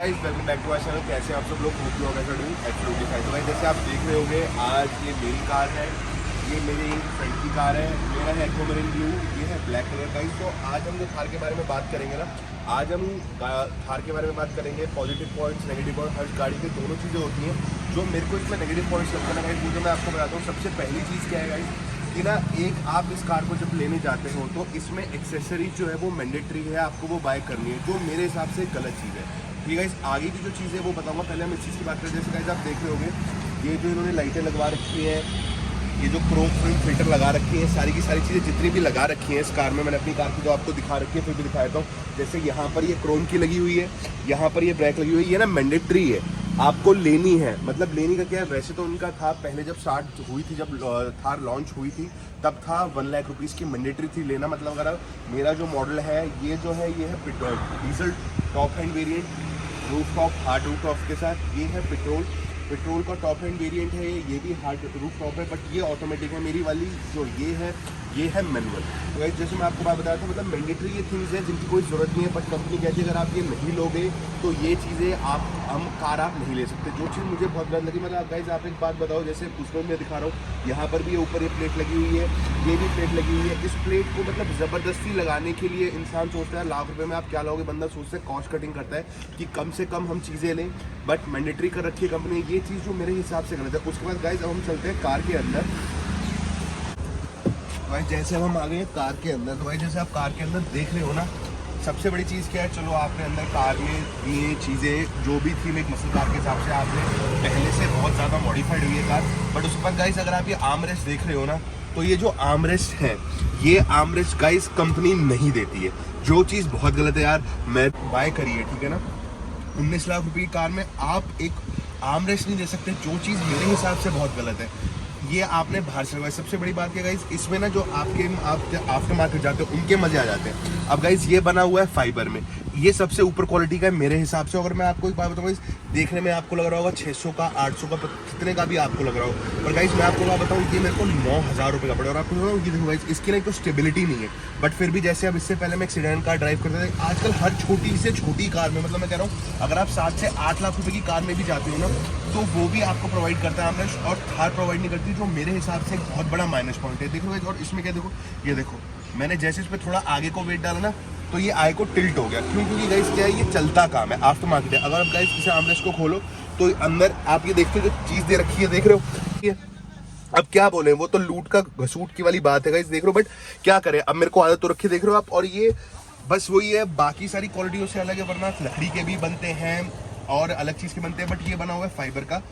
Guys welcome back to our channel. कैसे आप सब लोग? Hope you are doing absolutely fine. तो भाई जैसे आप देख रहे होंगे, आज ये मेरी कार है, ये मेरी फ्रेंड की कार है, मेरा है एक्वामरीन ब्लू, ये है ब्लैक कलर का। तो आज हम जो थार के बारे में बात करेंगे ना, आज हम थार के बारे में बात करेंगे। पॉजिटिव पॉइंट्स, नेगेटिव पॉइंट्स, हर गाड़ी की दोनों चीज़ें होती हैं। जो मेरे को इसमें नेगेटिव पॉइंट्स लगता है ना गाइस, वो जो मैं आपको बताता हूँ। सबसे पहली चीज़ क्या है गाइस कि ना, एक आप इस कार को जब लेने जाते हो तो इसमें एक्सेसरीज जो है वो मैंडेटरी है, आपको वो बाय करनी है, जो मेरे हिसाब से गलत चीज़ है। ठीक है, इस आगे की जो चीज़ है वो बताऊंगा। पहले हम इस चीज़ की बात करें। जैसे गाइस आप देख रहे होंगे, ये जो इन्होंने लाइटें लगवा रखी हैं, ये जो क्रोम फिल्टर लगा रखी है, सारी की सारी चीज़ें जितनी भी लगा रखी हैं इस कार में, मैंने अपनी कार की जो आपको दिखा रखी है फिर भी दिखा देता हूँ। जैसे यहाँ पर ये क्रोम की लगी हुई है, यहाँ पर ये ब्रेक लगी हुई है, ये ना मैंडेटरी है, आपको लेनी है। मतलब लेनी का क्या है, वैसे तो उनका था पहले जब स्टार्ट हुई थी, जब थार लॉन्च हुई थी तब था 1 लाख रुपीज़ की मैंडेटरी थी लेना। मतलब अगर मेरा जो मॉडल है ये जो है, ये है diesel top end variant, roof top, hard roof top के साथ। ये है पेट्रोल का टॉप एंड वेरिएंट है, ये भी हार्ड रूफ टॉप है, बट ये ऑटोमेटिक है। मेरी वाली जो ये है मैनुअल। तो जैसे मैं आपको बात बताया था, मतलब मैंडेटरी ये थिंग्स हैं जिनकी कोई ज़रूरत नहीं है, बट कंपनी कहती है अगर आप ये नहीं लोगे तो ये चीज़ें हम कार आप नहीं ले सकते। जो चीज़ मुझे बहुत गलत लगी, मतलब गाइस आप एक बात बताओ, जैसे उसमें मैं दिखा रहा हूँ, यहाँ पर भी ऊपर ये प्लेट लगी हुई है, ये भी प्लेट लगी हुई है। इस प्लेट को मतलब ज़बरदस्ती लगाने के लिए इंसान सोचता है लाख रुपए में आप क्या लाओगे, बंदा सोचता है कॉस्ट कटिंग करता है कि कम से कम हम चीज़ें लें, बट मैंडेटरी कर रखी है कंपनी। ये चीज़ जो मेरे हिसाब से गलत है। उसके बाद गाइस अब हम चलते हैं कार के अंदर। भाई जैसे अब हम आ गए हैं कार के अंदर, तो भाई जैसे आप कार के अंदर देख रहे हो ना, सबसे बड़ी चीज़ क्या है, चलो आपने अंदर कार में ये चीज़ें जो भी थी, एक मसल कार के हिसाब से आपने पहले से बहुत ज़्यादा मॉडिफाइड हुई है कार। बट उसके बाद गाइस अगर आप ये आर्मरेस्ट देख रहे हो ना, तो ये जो आर्मरेस्ट है, ये आर्मरेस्ट गाइस कंपनी नहीं देती है, जो चीज़ बहुत गलत है यार। मैं बाय करिए, ठीक है ना, 19 लाख रुपये की कार में आप एक आर्मरेस्ट नहीं दे सकते, जो चीज़ मेरे हिसाब से बहुत गलत है। ये आपने बाहर से लगवाया। सबसे बड़ी बात क्या गाइस, इसमें ना जो आप आफ्टर मार्केट जाते हो उनके मजे आ जाते हैं। अब गाइस ये बना हुआ है फाइबर में, ये सबसे ऊपर क्वालिटी का है मेरे हिसाब से। अगर मैं आपको एक बात बताऊँ, देखने में आपको लग रहा होगा 600 का, 800 का, कितने का भी आपको लग रहा हो, पर गाइस मैं आपको बात बताऊँ, ये मेरे को 9,000 रुपये का पड़ा। और आपको ये देखो गाइस, इसकी ना कोई स्टेबिलिटी नहीं है, बट फिर भी जैसे अब इससे पहले मैं एक सेडान कार ड्राइव करता था, आजकल हर छोटी से छोटी कार में, मतलब मैं कह रहा हूँ अगर आप 7 से 8 लाख रुपये की कार में भी जाते हो ना, तो वो भी आपको प्रोवाइड करता है आर्मरेस्ट, और थार प्रोवाइड नहीं करती, जो मेरे हिसाब से एक बहुत बड़ा माइनस पॉइंट है। देखो, और इसमें क्या देखो, ये देखो, मैंने जैसे इस पर थोड़ा आगे को वेट डाला ना, तो ये आई को टिल्ट हो गया। क्यों? क्योंकि गाइस क्या है, ये चलता काम है, आफ्टर मार्केट है। अगर आप गाइस इसे आर्मरेस्ट को खोलो तो अंदर आप ये देखते हो जो चीज़ दे रखी है, देख रहे हो ये। अब क्या बोले, वो तो लूट का घसूट की वाली बात है गाइस, देख रहे हो, बट क्या करें, अब मेरे को आदत तो रखी, देख रहे हो आप। और ये बस वही है, बाकी सारी क्वालिटियों से अलग है, वरना लकड़ी के भी बनते हैं और अलग चीज़ के बनते हैं, बट ये बना हुआ है फाइबर का।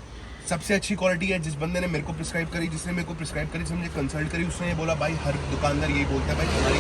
सबसे अच्छी क्वालिटी है। जिस बंदे ने मेरे को प्रिस्क्राइब करी, जिसने मेरे को प्रिस्क्राइब करी, जिसने मुझे कंसल्ट करी, उसने ये बोला भाई हर दुकानदार यही बोलता है, भाई तुम्हारी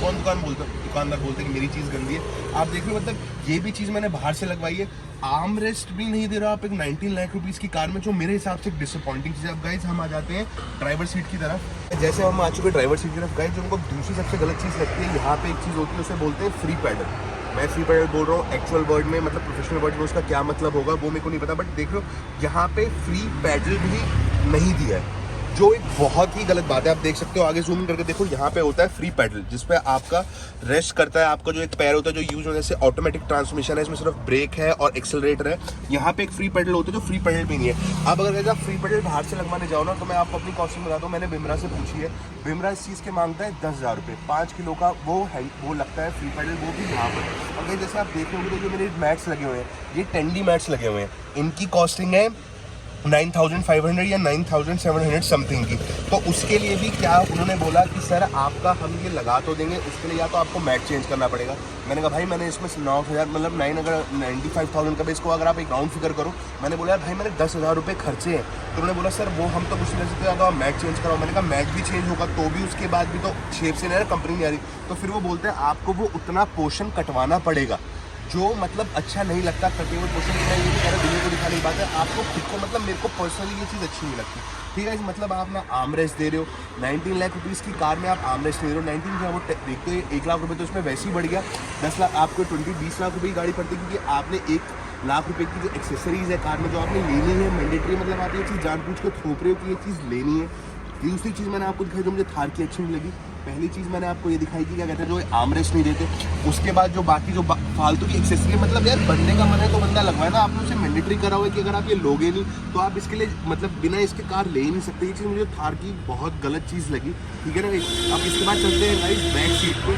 कौन दुकानदार बोलता है कि मेरी चीज़ गंदी है। आप देख लो, मतलब ये भी चीज़ मैंने बाहर से लगवाई है, आर्मरेस्ट भी नहीं दे रहा आप एक 19 लाख रुपीज़ की कार में, जो मेरे हिसाब से एक डिसअपॉइंटिंग चीज़ है। अब गाइस हम आ जाते हैं ड्राइवर सीट की तरफ। जैसे हम आ चुके ड्राइवर सीट की तरफ गाइस, जो हमको दूसरी सबसे गलत चीज़ लगती है, यहाँ पे एक चीज़ होती है, उसे बोलते हैं फ्री पैडल। मैं फ्री पैडल बोल रहा हूँ, एक्चुअल वर्ड में मतलब प्रोफेशनल वर्ड में उसका क्या मतलब होगा वो मेरे को नहीं पता, बट देख लो यहाँ पे फ्री पैडल भी नहीं दिया है, जो एक बहुत ही गलत बात है। आप देख सकते हो, आगे जूम करके देखो, यहाँ पे होता है फ्री पैडल, जिसपे आपका रेस्ट करता है, आपका जो एक पैर होता है जो यूज होने से, ऑटोमेटिक ट्रांसमिशन है, इसमें सिर्फ ब्रेक है और एक्सेलरेटर है। यहाँ पे एक फ्री पैडल होता है जो फ्री पैडल भी नहीं है। अब अगर आप फ्री पैडल बाहर से लगवाने जाओ ना, तो मैं आपको अपनी कॉस्टिंग बताता हूँ। मैंने बिमरा से पूछी है, बिमरा इस चीज़ के मांगता है 10,000 रुपये, 5 किलो का वो लगता है फ्री पैडल, वो भी यहाँ पर। और जैसे आप देख रहे तो ये मेरे मैट्स लगे हुए हैं, ये टेंडी मैट्स लगे हुए हैं, इनकी कॉस्टिंग है 9,500 या 9,700 समथिंग की। तो उसके लिए भी क्या उन्होंने बोला कि सर आपका हम ये लगा तो देंगे, उसके लिए या तो आपको मैट चेंज करना पड़ेगा। मैंने कहा भाई मैंने इसमें 9,000 मतलब 9 अगर 95,000 का भी इसको अगर आप एक राउंड फिगर करो, मैंने बोला भाई मैंने 10,000 रुपये खर्चे हैं। तो उन्होंने बोला सर वो हम तो कुछ नहीं कर सकते, या तो आप मैट चेंज कराओ। मैंने कहा मैट भी चेंज होगा तो भी उसके बाद भी तो शेप से नहीं, कंपनी नहीं आ रही। तो फिर वो बोलते हैं आपको वो उतना पोर्शन कटवाना पड़ेगा, जो मतलब अच्छा नहीं लगता। कटे हुए पोर्शन में ये भी कह रहा दुनिया को दिखाने की बात है, आपको खुद को मतलब मेरे को पर्सनली ये चीज़ अच्छी नहीं लगती। ठीक है, मतलब आप ना आर्मरेस्ट दे रहे हो, 19 लाख रुपीज़ की कार में आप आर्मरेस्ट दे रहे हो। 19 जो वो देखते हैं 1 लाख रुपये तो उसमें वैसे ही बढ़ गया, 10 लाख आपको 20-20 लाख रुपये की गाड़ी पड़ती है, क्योंकि आपने 1 लाख रुपये की जो एक्सेसरीज़ है कार में जो आपने लेनी है मैंडेटरी, मतलब आप ये चीज़ जानबूझ के थोप रहे हो कि ये चीज़ लेनी है। दूसरी चीज़ मैंने आपको दिखाई जो मुझे थार की अच्छी नहीं लगी, पहली चीज़ मैंने आपको ये दिखाई कि क्या कहते हैं जो आर्मरेस्ट नहीं देते, उसके बाद जो बाकी जो फालतू की एक्सेसरी, मतलब यार बनने का मन है तो बंदा लगवाए ना, आपने उसे मैंडेटरी करा हुआ है कि अगर आप ये लोगे नहीं तो आप इसके लिए मतलब बिना इसके कार ले ही नहीं सकते। ये चीज़ मुझे थार की बहुत गलत चीज़ लगी, ठीक है ना भाई। अब इसके बाद चलते हैं गाइस बैक सीट पे।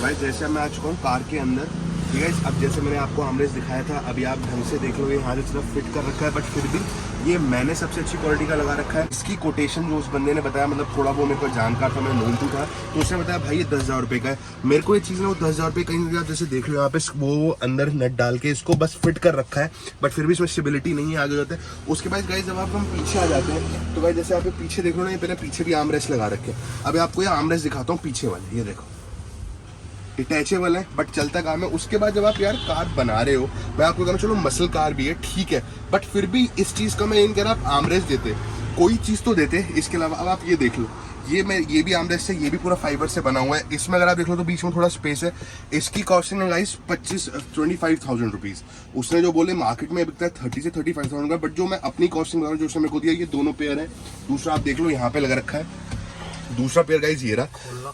भाई जैसे मैं आ चुका हूँ कार के अंदर, ठीक है। अब जैसे मैंने आपको आर्मरेस्ट दिखाया था, अभी आप ढंग से देख लो, ये यहाँ से तरफ फिट कर रखा है, बट फिर भी ये मैंने सबसे अच्छी क्वालिटी का लगा रखा है। इसकी कोटेशन जो उस बंदे ने बताया, मतलब थोड़ा वो मेरे को जानकार था, मैं नोन टू था, तो उसने बताया भाई ये 10,000 रुपये का है। मेरे को ये चीज़ ना वो 10,000 रुपये कहीं नहीं, आप जैसे देख लो यहाँ पे वो अंदर नट डाल के इसको बस फिट कर रखा है, बट फिर भी इसमें स्टेबिलिटी नहीं है, आगे जाता है। उसके बाद गाइस जब आप हम पीछे आ जाते हैं तो भाई जैसे आप पीछे देख लो ना, ये पहले पीछे भी आर्मरेस्ट लगा रखे हैं। अभी आपको ये आर्मरेस्ट दिखाता हूँ पीछे वाले, ये देखो डिटैचेबल है बट चलता काम है। उसके बाद जब आप यार कार बना रहे हो, मैं आपको कह रहा हूँ चलो मसल कार भी है ठीक है, बट फिर भी इस चीज़ का मैं ये कह रहा आप आर्मरेस्ट देते, कोई चीज़ तो देते इसके अलावा। अब आप ये देख लो, ये भी आर्मरेस्ट है, ये भी पूरा फाइबर से बना हुआ है। इसमें अगर आप देख लो तो बीच में थोड़ा स्पेस है। इसकी कॉस्टिंग है गाइस 25,000 रुपीज़। उसने जो बोले मार्केट में बिकता है 30 से 35,000 का, बट जो मैं अपनी कॉस्टिंग बता रहा हूँ, जो उसने मेरे को दिया, ये दोनों पेयर है। दूसरा आप देख लो यहाँ पे लगा रखा है दूसरा पेयर गाइस, ये रहा,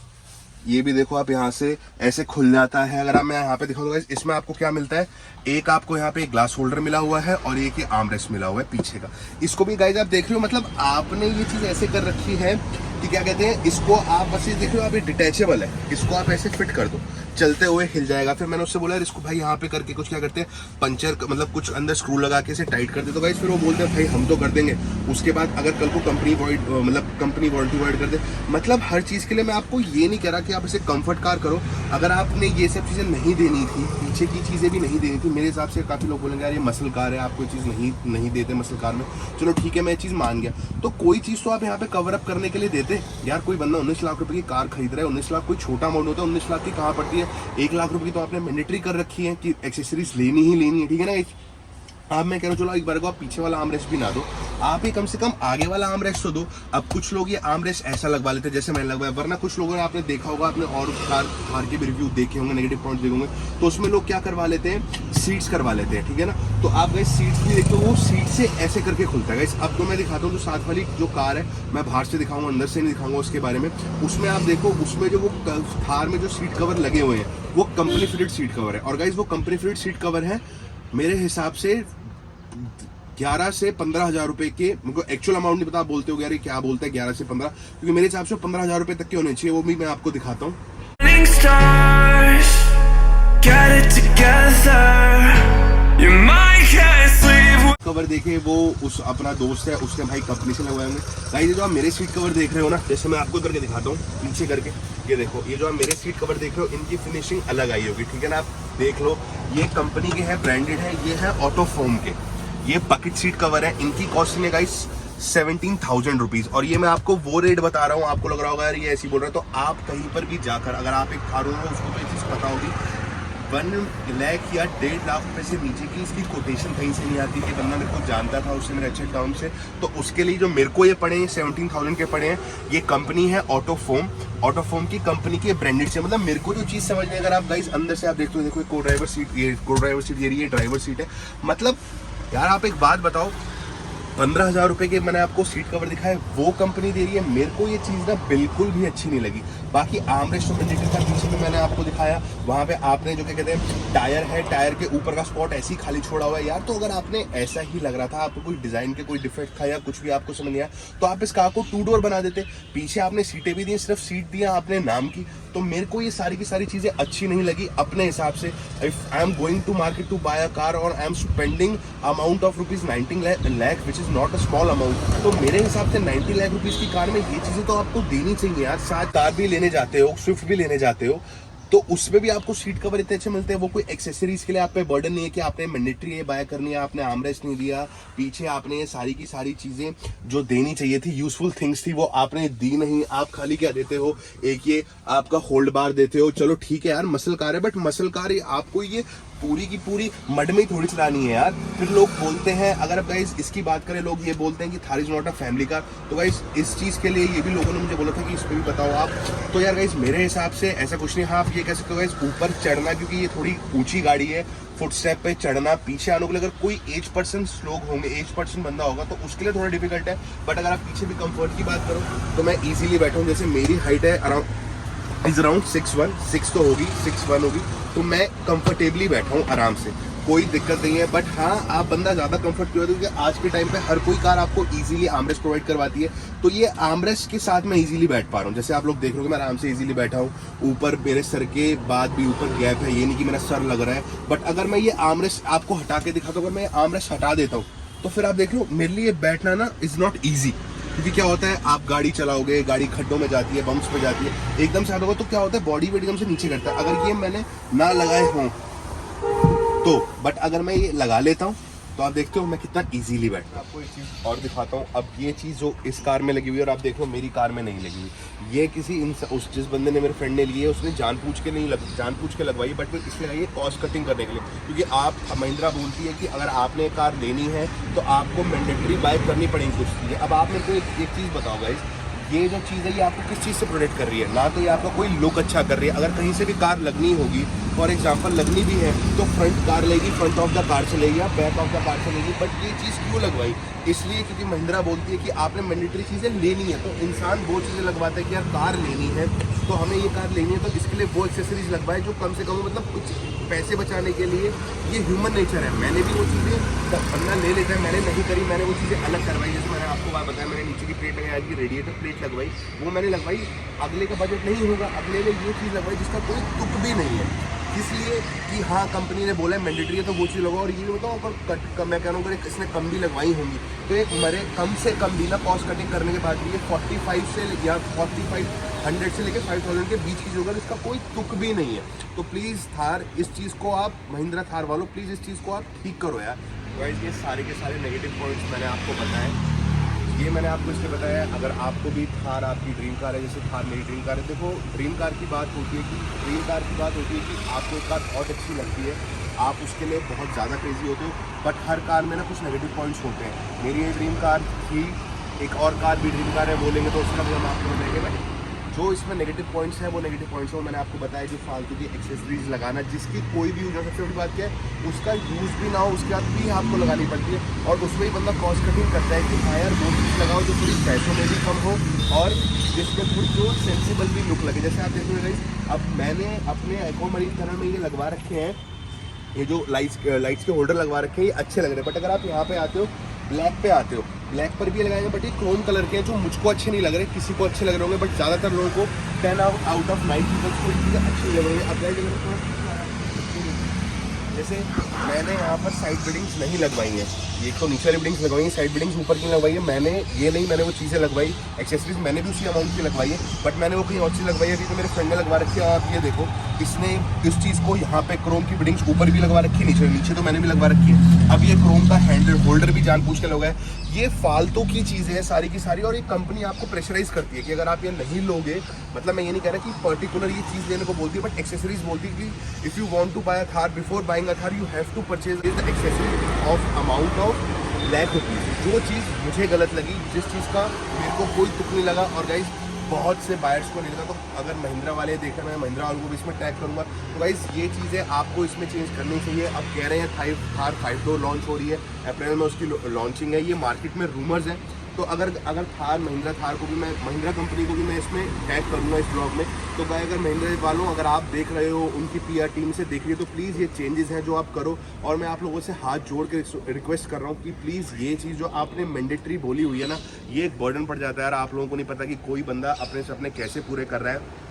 ये भी देखो आप यहाँ से ऐसे खुल जाता है। अगर आप मैं यहाँ पे दिखाऊंगा गाइस, इसमें आपको क्या मिलता है, एक आपको यहाँ पे एक ग्लास होल्डर मिला हुआ है और एक ये आर्मरेस्ट मिला हुआ है पीछे का। इसको भी गाइस आप देख रहे हो, मतलब आपने ये चीज ऐसे कर रखी है कि क्या कहते हैं, इसको आप बस ये देख रहे हो, आप ये डिटैचेबल है, इसको आप ऐसे फिट कर दो, चलते हुए हिल जाएगा। फिर मैंने उससे बोला इसको भाई यहाँ पे करके कुछ क्या करते हैं, पंचर मतलब कुछ अंदर स्क्रू लगा के इसे टाइट कर दे, तो गाइस फिर वो बोलते हैं भाई हम तो कर देंगे। उसके बाद अगर कल को कंपनी वारंटी वॉइड कर दे, मतलब हर चीज़ के लिए मैं आपको ये नहीं कह रहा कि आप इसे कंफर्ट कार करो। अगर आपने ये सब चीज़ें नहीं देनी थी, पीछे की चीज़ें भी नहीं देनी थी, मेरे हिसाब से काफ़ी लोग बोलेंगे यार ये मसल कार है, आप कोई चीज़ नहीं देते मसल कार में, चलो ठीक है मैं ये चीज़ मान गया, तो कोई चीज़ तो आप यहाँ पे कवर अप करने के लिए देते। यार कोई बंदा 19 लाख रुपए की कार खरीद रहा है, 19 लाख कोई छोटा अमाउंट होता है, 19 लाख की कहाँ पड़ती है, 1 लाख रुपए की तो आपने मैंडेटरी कर रखी है कि एक्सेसरीज लेनी ही लेनी है, ठीक है ना। आप मैं कह रहा हूँ चलो एक बार को आप पीछे वाला आर्मरेस्ट भी ना दो, आप ही कम से कम आगे वाला आर्मरेस्ट तो दो। अब कुछ लोग ये आर्मरेस्ट ऐसा लगवा लेते हैं जैसे मैंने लगवाया, वरना कुछ लोगों ने आपने देखा होगा, आपने और कार के भी रिव्यू देखे होंगे, नेगेटिव पॉइंट देखे होंगे, तो उसमें लोग क्या करवा लेते हैं, सीट्स करवा लेते हैं, ठीक है ना। तो आप गाइस सीट्स भी देखते हो, वो सीट से ऐसे करके खुलता है गाइस। अब तो मैं दिखाता हूँ जो साथ वाली जो कार है, मैं बाहर से दिखाऊंगा, अंदर से नहीं दिखाऊंगा उसके बारे में। उसमें आप देखो, उसमें जो वो थार में जो सीट कवर लगे हुए हैं वो कंपनी फिटेड सीट कवर है, और गाइस वो कंपनी फिटेड सीट कवर है मेरे हिसाब से 11 से 15,000 रुपए के। मुझको एक्चुअल अमाउंट नहीं पता, आप बोलते हो यार क्या बोलता है 11 से 15, क्योंकि मेरे हिसाब से 15,000 रुपए तक के होने चाहिए, वो भी मैं आपको दिखाता हूँ। कवर देखे वो उस अपना दोस्त है, उसने भाई कंपनी से लगवाए होंगे। भाई जो आप मेरे सीट कवर देख रहे हो ना, जैसे मैं आपको करके दिखाता हूँ पीछे करके, ये देखो, ये जो आप मेरे सीट कवर देख रहे हो इनकी फिनिशिंग अलग आई होगी, ठीक है ना। आप देख लो, ये कंपनी के हैं, ब्रांडेड है, ये है ऑटोफोम के, ये बकेट सीट कवर है। इनकी कॉस्टिंग है गाइस 17,000 रुपीज़, और ये मैं आपको वो रेट बता रहा हूँ, आपको लग रहा होगा यार ये ऐसी बोल रहा है, तो आप कहीं पर भी जाकर अगर आप एक कार हो उसको तो ये चीज़ पता होगी, 1 लाख या 1.5 लाख रुपए से नीचे की इसकी कोटेशन कहीं से नहीं आती। कि बंदा मेरे को जानता था उससे मेरे अच्छे टर्म से, तो उसके लिए जो मेरे को ये पड़े हैं 17,000 के पड़े हैं। ये कंपनी है ऑटोफोम की कंपनी के ब्रांडेड से, मतलब मेरे को जो चीज़ समझ में, अगर आप गाइस अंदर से आप देखते हो, देखो को ड्राइवर सीट, ये को ड्राइवर सीट, ये ड्राइवर सीट है। मतलब यार आप एक बात बताओ, 15,000 रुपए के मैंने आपको सीट कवर दिखाए, वो कंपनी दे रही है, मेरे को ये चीज़ ना बिल्कुल भी अच्छी नहीं लगी। बाकी आर्मरेस्ट का पीछे में मैंने आपको दिखाया, वहाँ पे आपने जो क्या कहते हैं टायर है, टायर के ऊपर का स्पॉट ऐसे ही खाली छोड़ा हुआ है यार। तो अगर आपने ऐसा ही लग रहा था, आपको कोई डिजाइन के कोई डिफेक्ट था या कुछ भी आपको समझ नहीं आया, तो आप इस कार को 2 डोर बना देते। पीछे आपने सीटें भी दी, सिर्फ सीट दिया आपने नाम की, तो मेरे को ये सारी की सारी चीज़ें अच्छी नहीं लगी अपने हिसाब से। If I am going to market to buy a car और I am spending amount of ₹19 lakh which is not a small amount, तो मेरे हिसाब से 90 लाख रुपीज़ की कार में ये चीज़ें तो आपको देनी चाहिए यार। साथ कार भी लेने जाते हो, स्विफ्ट भी लेने जाते हो, तो उसमें भी आपको सीट कवर इतने अच्छे मिलते हैं। वो कोई एक्सेसरीज के लिए आप पे बर्डन नहीं है कि आपने मैंडेटरी ये बाय करनी है, आपने आर्मरेस्ट नहीं दिया, पीछे आपने ये सारी की सारी चीजें जो देनी चाहिए थी, यूजफुल थिंग्स थी, वो आपने दी नहीं। आप खाली क्या देते हो, एक ये आपका होल्ड बार देते हो। चलो ठीक है यार, मसल कार है, बट मसल कार आपको ये पूरी की पूरी मड में ही थोड़ी चलानी है यार। फिर लोग बोलते हैं, अगर अब गाइस इसकी बात करें, लोग ये बोलते हैं कि Thar is not a family car, तो गाइस इस चीज़ के लिए ये भी लोगों ने मुझे बोला था कि इस पर भी बताओ आप। तो यार गाइस मेरे हिसाब से ऐसा कुछ नहीं। हाँ आप ये कह सकते हो गाइस ऊपर चढ़ना, क्योंकि ये थोड़ी ऊंची गाड़ी है, फुटस्टेप पे चढ़ना, पीछे आने के लिए अगर कोई एज पर्सन लोग होंगे, एज पर्सन बंदा होगा तो उसके लिए थोड़ा डिफिकल्ट है। बट अगर आप पीछे भी कंफर्ट की बात करो तो मैं इजीली बैठा हूँ। जैसे मेरी हाइट है अराउंड 6'1", 6 तो होगी, 6'1" होगी, तो मैं कंफर्टेबली बैठा हूँ आराम से, कोई दिक्कत नहीं है। बट हाँ, आप बंदा ज़्यादा कंफर्ट क्यों है, क्योंकि आज के टाइम पे हर कोई कार आपको इजीली आर्मरेस्ट प्रोवाइड करवाती है। तो ये आर्मरेस्ट के साथ मैं इजीली बैठ पा रहा हूँ। जैसे आप लोग देख रहे हो मैं आराम से इजीली बैठा हूँ, ऊपर मेरे सर के बाद भी ऊपर गैप है, ये नहीं कि मेरा सर लग रहा है। बट अगर मैं ये आर्मरेस्ट आपको हटा के दिखाता हूँ, अगर मैं आर्मरेस्ट हटा देता हूँ तो फिर आप देख लो मेरे लिए बैठना ना इज़ नॉट ईजी। क्योंकि क्या होता है, आप गाड़ी चलाओगे, गाड़ी खड्डों में जाती है, बम्प्स पे जाती है, एकदम से आता होगा तो क्या होता है, बॉडी वेट एकदम से नीचे करता है। अगर ये मैंने ना लगाए हों तो, बट अगर मैं ये लगा लेता हूँ तो आप देखते हो मैं कितना इजीली बैठता हूँ। आपको एक चीज़ और दिखाता हूँ। अब ये चीज़ जो इस कार में लगी हुई है और आप देख लो मेरी कार में नहीं लगी हुई, ये किसी उस जिस बंदे ने, मेरे फ्रेंड ने ली है, उसने जानबूझ के लगवाई, बट वो इसलिए आई है कॉस्ट कटिंग करने के लिए। क्योंकि आप महिंद्रा बोलती है कि अगर आपने कार लेनी है तो आपको मैंडेटरी बाय करनी पड़ेगी कुछ चीज़ें। अब आप मेरे को एक चीज़ बताओ गाइस, ये जो चीज़ है ये आपको किस चीज़ से प्रोटेक्ट कर रही है? ना तो ये आपका कोई लुक अच्छा कर रही है। अगर कहीं से भी कार लगनी होगी, फॉर एग्जांपल लगनी भी है, तो फ्रंट कार लेगी, फ्रंट ऑफ द कार चलेगी या बैक ऑफ द कार चलेगी। बट ये चीज़ क्यों लगवाई? इसलिए क्योंकि महिंद्रा बोलती है कि आपने मैंडेटरी चीज़ें लेनी है। तो इंसान वो चीज़ें लगवाता है कि यार कार लेनी है तो हमें ये कार लेनी है, तो इसके लिए वो एक्सेसरीज लगवाए जो कम से कम, मतलब कुछ पैसे बचाने के लिए। ये ह्यूमन नेचर है। मैंने भी वो चीज़ें बंदा ले लेता है, मैंने नहीं करी, मैंने वो चीज़ें अलग करवाई। जैसे मैंने आपको बात बताया, मैंने नीचे की प्लेट लगाई, आज की रेडिएटर प्लेट लगवाई, वो मैंने लगवाई। अगले का बजट नहीं होगा, अगले ने ये चीज़ लगवाई जिसका कोई तुक भी नहीं है, इसलिए कि हाँ कंपनी ने बोला है मैंडेटरी है तो वो चीज़ लगाओ। और ये बताओ अगर मैं कह रहा हूँ अगर इसने कम भी लगवाई होंगी तो एक मरे कम से कम भी ना कॉस्ट कटिंग करने के बाद भी ये 45 से या 4500 से लेकर 5000 के बीच की जो होगा, इसका कोई तुक भी नहीं है। तो प्लीज़ थार, इस चीज़ को आप, महिंद्रा थार वालों, प्लीज़ इस चीज़ को आप ठीक करो यार। गाइस ये सारे के सारे नेगेटिव पॉइंट्स मैंने आपको बताए, ये मैंने आपको इसलिए बताया। अगर आपको भी थार आपकी ड्रीम कार है, जैसे थार मेरी ड्रीम कार है, देखो ड्रीम कार की बात होती है कि आपको एक कार बहुत अच्छी लगती है, आप उसके लिए बहुत ज़्यादा क्रेजी होते हो, बट हर कार में ना कुछ नेगेटिव पॉइंट्स होते हैं। मेरी ये ड्रीम कार थी, एक और कार भी ड्रीम कार है, वो लेंगे तो उसका भी हम आपको बताएंगे। बट जो इसमें नेगेटिव पॉइंट्स हैं वो नेगेटिव पॉइंट्स हैं, मैंने आपको बताया। जो फालतू की एक्सेसरीज लगाना, जिसकी कोई भी यूज, सबसे बड़ी बात क्या है, उसका यूज़ भी ना हो उसके बाद भी आपको लगानी पड़ती है। और उसमें ही बंदा कॉस्ट कटिंग करता है कि हाँ यार वो चीज़ लगाओ जो थोड़ी पैसों में भी कम हो और जिसमें थोड़ी जो सेंसिबल भी लुक लगे। जैसे आप देख रहे हो, अब मैंने अपने एक्वामरीन तरह में ये लगवा रखे हैं, ये जो लाइट्स के होल्डर लगवा रखे हैं, ये अच्छे लग रहे हैं। बट अगर आप यहाँ पे आते हो, ब्लैक पे आते हो, ब्लैक पर भी लगाएंगे, बट ये क्रोम कलर के हैं जो मुझको अच्छे नहीं लग रहे, किसी को अच्छे लग रहे होंगे, बट ज़्यादातर लोगों को 10 आउट ऑफ 9 पीपल्स को चीज़ें अच्छी लग रही है। अब जैसे मैंने यहाँ पर साइड बिल्डिंग्स नहीं लगवाई हैं, ये तो नीचे वाली बिल्डिंग्स लगवाई हैं, साइड बिल्डिंग्स ऊपर की लगवाई है मैंने, ये नहीं, मैंने वो चीज़ें लगवाई, एक्सेसरीज मैंने भी उसी अमाउंट की लगवाई है, बट मैंने वो कहीं और चीज़ लगवाई है। अभी तो मेरे फ्रेंड ने लगवा रखी है, आप ये देखो, इसने इस चीज़ को यहाँ पे क्रोम की बिल्डिंग्स ऊपर भी लगवा रखी है, नीचे तो मैंने भी लगवा रखी है। अब ये क्रोम का हैंडल होल्डर भी जानबूझ के लगा है। ये फालतू की चीज़ें हैं सारी की सारी, और ये कंपनी आपको प्रेशराइज करती है कि अगर आप ये नहीं लोगे, मतलब मैं ये नहीं कह रहा कि पर्टिकुलर ये चीज़ लेने को बोलती है, बट एक्सेसरीज बोलती है कि if you want to buy a Thar, before buying a Thar you have to purchase the accessories of amount of ₹1,00,000। जो चीज़ मुझे गलत लगी, जिस चीज़ का मेरे को कोई तुक नहीं लगा, और गाइज बहुत से बायर्स को नहीं लगा, तो अगर महिंद्रा वाले देखें, मैं महिंद्रा वालों को भी इसमें टैग करूँगा। तो गाइज ये चीज़ें आपको इसमें चेंज करनी चाहिए। अब कह रहे हैं थार 5 डोर लॉन्च हो रही है, अप्रैल में उसकी लॉन्चिंग है, ये मार्केट में रूमर्स हैं। तो अगर थार, महिंद्रा थार को भी मैं, महिंद्रा कंपनी को भी मैं इसमें टैग करूँगा इस ब्लॉग में। तो भाई अगर महिंद्रा वालों, अगर आप देख रहे हो, उनकी PR टीम से देख रही है, तो प्लीज़ ये चेंजेस हैं जो आप करो। और मैं आप लोगों से हाथ जोड़ के रिक्वेस्ट कर रहा हूँ कि प्लीज़ ये चीज़ जो आपने मैंडेटरी बोली हुई है ना, ये एक बर्डन पड़ जाता है यार। आप लोगों को नहीं पता कि कोई बंदा अपने से अपने कैसे पूरे कर रहा है,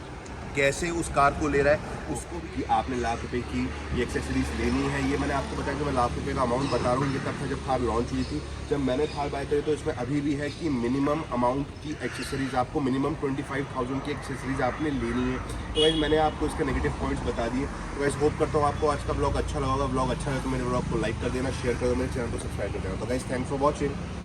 कैसे उस कार को ले रहा है, उसको भी कि आपने ₹1,00,000 की ये एक्सेसरीज लेनी है। ये मैंने आपको बताया कि मैं ₹1,00,000 का अमाउंट बता रहा हूँ, ये तब था जब थार लॉन्च हुई थी। जब मैंने थार बाय करी तो इसमें अभी भी है कि मिनिमम अमाउंट की एक्सेसरीज आपको, मिनिमम 25,000 की एक्सेसरीज आपने लेनी है। तो गाइस मैंने आपको इसके नेगेटिव पॉइंट्स बता दिए। तो गाइस होप करता हूँ आपको आज का ब्लॉग अच्छा लगा होगा। ब्लॉग अच्छा लगे तो मेरे ब्लॉग को लाइक कर देना, शेयर कर देना, मेरे चैनल को सब्सक्राइब कर देना। तो गाइस थैंक्स फॉर वॉचिंग।